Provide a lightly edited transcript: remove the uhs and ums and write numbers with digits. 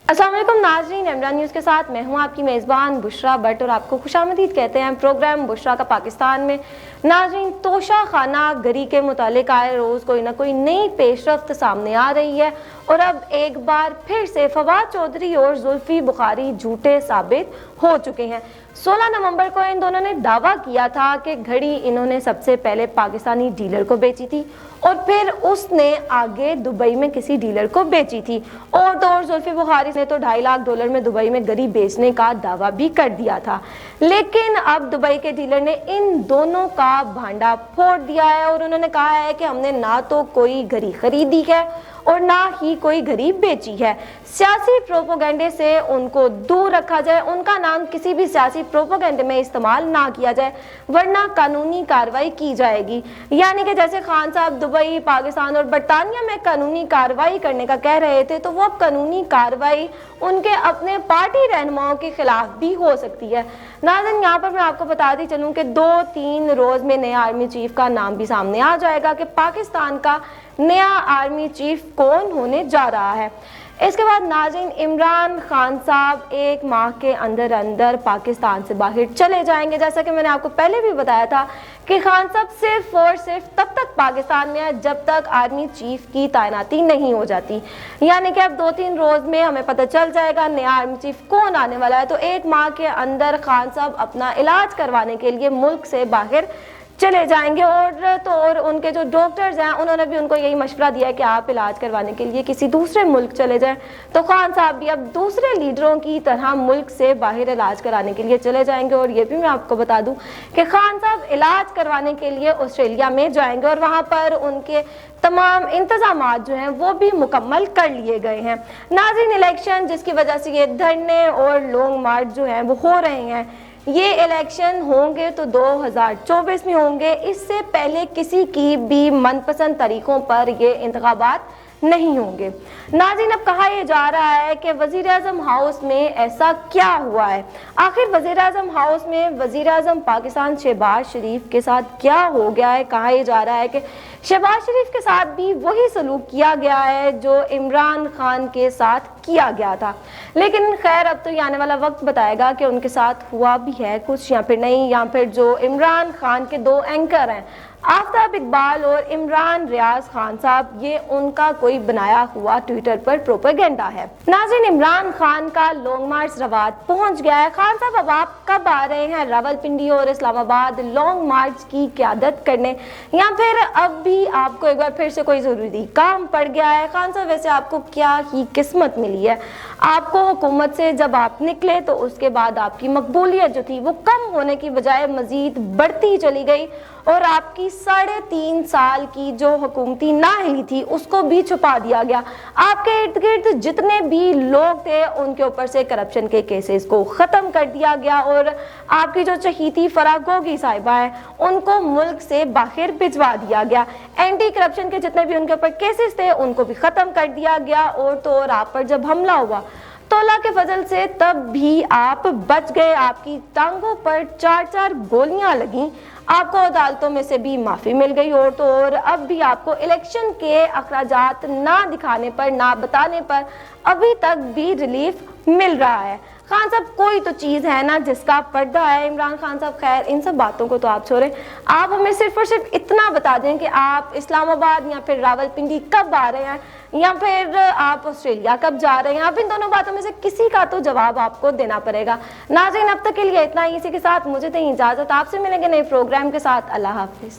अस्सलाम वालेकुम नाज़रीन, इमरान न्यूज़ के साथ मैं हूं आपकी मेज़बान बुशरा भट्ट और आपको खुशामदीद कहते हैं प्रोग्राम बुशरा का पाकिस्तान में। नाज़रीन, तोशा खाना गरी के मुतालिक आए रोज़ कोई ना कोई नई पेशरफ्त सामने आ रही है और अब एक बार फिर से फवाद चौधरी और जुल्फी बुखारी झूठे साबित हो चुके हैं। 16 नवंबर को इन दोनों ने दावा किया था कि घड़ी इन्होंने सबसे पहले पाकिस्तानी डीलर को बेची थी और फिर उसने आगे दुबई में किसी डीलर को बेची थी। और तो और जुल्फी बुखारी ने तो $2.5 लाख में दुबई में घड़ी बेचने का दावा भी कर दिया था, लेकिन अब दुबई के डीलर ने इन दोनों का भांडा फोड़ दिया है और उन्होंने कहा है कि हमने ना तो कोई घड़ी खरीदी है और ना ही कोई घड़ी बेची है। सियासी प्रोपोगंडे से उनको दूर रखा जाए, उनका नाम किसी भी सियासी प्रोपोगंडे में इस्तेमाल ना किया जाए वरना कानूनी कार्रवाई की जाएगी। यानी कि जैसे खान साहब दुबई, पाकिस्तान और बरतानिया में कानूनी कार्रवाई करने का कह रहे थे, तो वो अब कानूनी कार्रवाई उनके अपने पार्टी रहनुमाओं के खिलाफ भी हो सकती है। नाज़रीन, यहाँ पर मैं आपको बताती चलूँ कि 2-3 रोज़ में नए आर्मी चीफ का नाम भी सामने आ जाएगा कि पाकिस्तान का नया आर्मी चीफ कौन होने जा रहा है। इसके बाद नाज़रीन, इमरान खान साहब 1 माह के अंदर अंदर पाकिस्तान से बाहर चले जाएंगे। जैसा कि मैंने आपको पहले भी बताया था कि खान साहब सिर्फ और सिर्फ तब तक पाकिस्तान में है जब तक आर्मी चीफ की तैनाती नहीं हो जाती। यानी कि अब 2-3 रोज़ में हमें पता चल जाएगा नया आर्मी चीफ कौन आने वाला है। तो 1 माह के अंदर खान साहब अपना इलाज करवाने के लिए मुल्क से बाहर चले जाएंगे और उनके जो डॉक्टर्स हैं उन्होंने भी उनको यही मशवरा दिया कि आप इलाज करवाने के लिए किसी दूसरे मुल्क चले जाएं। तो खान साहब भी अब दूसरे लीडरों की तरह मुल्क से बाहर इलाज कराने के लिए चले जाएंगे। और ये भी मैं आपको बता दूं कि खान साहब इलाज करवाने के लिए ऑस्ट्रेलिया में जाएंगे और वहाँ पर उनके तमाम इंतजामात जो हैं वो भी मुकम्मल कर लिए गए हैं। नाज़रीन, इलेक्शन जिसकी वजह से ये धरने और लॉन्ग मार्च जो हैं वो हो रहे हैं, ये इलेक्शन होंगे तो 2024 में होंगे। इससे पहले किसी की भी मनपसंद तरीकों पर ये इंतखाबात नहीं होंगे। नाज़रीन, अब कहा यह जा रहा है कि वज़ीर-ए-आज़म हाउस में ऐसा क्या हुआ है, आखिर वज़ीर-ए-आज़म हाउस में वज़ीर-ए-आज़म पाकिस्तान शहबाज शरीफ के साथ क्या हो गया है। कहा यह जा रहा है कि शहबाज शरीफ के साथ भी वही सलूक किया गया है जो इमरान खान के साथ किया गया था। लेकिन खैर, अब तो ये आने वाला वक्त बताएगा कि उनके साथ हुआ भी है कुछ या फिर नहीं, या फिर जो इमरान खान के 2 एंकर हैं आफ्ताब इकबाल और इमरान रियाज खान साहब, ये उनका कोई बनाया हुआ ट्विटर पर प्रोपेगेंडा है। नाज़रीन, इमरान खान का लॉन्ग मार्च रवात पहुंच गया है। खान साहब अब आप कब आ रहे हैं रावलपिंडी और इस्लामाबाद लॉन्ग मार्च की क़यादत करने, या फिर अब भी आपको एक बार फिर से कोई ज़रूरी काम पड़ गया है? खान साहब, वैसे आपको क्या ही किस्मत मिली है। आपको हुकूमत से जब आप निकले तो उसके बाद आपकी मकबूलियत जो थी वो कम होने की बजाय मज़ीद बढ़ती चली गई और आपकी 3.5 साल की जो हुकूमती नाअहली थी उसको भी छुपा दिया गया। आपके इर्द गिर्द जितने भी लोग थे उनके ऊपर से करप्शन के केसेस को ख़त्म कर दिया गया और आपकी जो चहीती फराह गोगी साहिबा है उनको मुल्क से बाहर भिजवा दिया गया। एंटी करप्शन के जितने भी उनके ऊपर केसेस थे उनको भी ख़त्म कर दिया गया। और तो और आप पर जब हमला हुआ तो अल्लाह के फजल से तब भी आप बच गए। आपकी टांगों पर 4-4 गोलियां लगी, आपको अदालतों में से भी माफ़ी मिल गई। और तो और अब भी आपको इलेक्शन के अखराजात ना दिखाने पर, ना बताने पर अभी तक भी रिलीफ मिल रहा है। खान साहब, कोई तो चीज़ है ना जिसका पर्दा है। इमरान खान साहब, खैर इन सब बातों को तो आप छोड़ें, आप हमें सिर्फ और सिर्फ इतना बता दें कि आप इस्लामाबाद या फिर रावलपिंडी कब आ रहे हैं या फिर आप ऑस्ट्रेलिया कब जा रहे हैं। अब इन दोनों बातों में से किसी का तो जवाब आपको देना पड़ेगा। नाज़रीन, अब तक के लिए इतना ही। इसी के साथ मुझे दें इजाज़त, आपसे मिलेंगे नए प्रोग्राम के साथ। अल्लाह हाफिज़।